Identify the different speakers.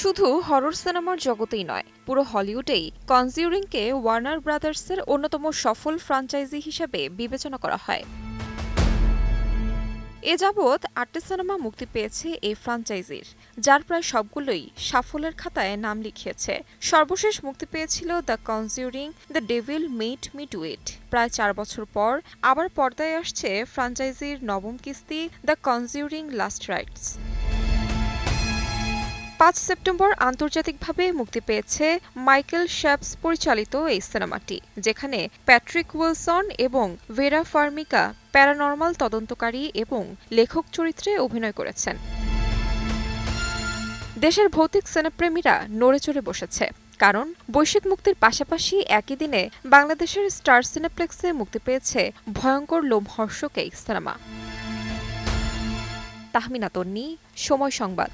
Speaker 1: শুধু হরর সিনেমার জগতেই নয়, পুরো হলিউডেই কনজিউরিংকে ওয়ার্নার ব্রাদার্সের অন্যতম সফল ফ্র্যাঞ্চাইজি হিসেবে বিবেচনা করা হয়। এ যাবৎ ৮টি সিনেমা মুক্তি পেয়েছে এই ফ্র্যাঞ্চাইজির, যার প্রায় সবগুলোই সাফল্যের খাতায় নাম লিখিয়েছে। সর্বশেষ মুক্তি পেয়েছিল the conjuring the devil made me do it. প্রায় ৪ বছর পর আবার পর্দায় আসছে ফ্র্যাঞ্চাইজির নবম কিস্তি the conjuring last rights. ৫ September আন্তর্জাতিকভাবে মুক্তি পেয়েছে মাইকেল শ্যাপস পরিচালিত এই সিনেমাটি, যেখানে প্যাট্রিক উইলসন এবং ভেরা ফার্মিকা প্যারানরমাল তদন্তকারী এবং লেখক চরিত্রে অভিনয় করেছেন। দেশের ভৌতিক সিনেপ্রেমীরা নড়েচড়ে বসেছে, কারণ বৈশ্বিক মুক্তির পাশাপাশি একই দিনে বাংলাদেশের স্টার সিনেপ্লেক্সে মুক্তি পেয়েছে ভয়ঙ্কর লোমহর্ষক এই সিনেমা। তাহমিনা তন্নি, সময় সংবাদ।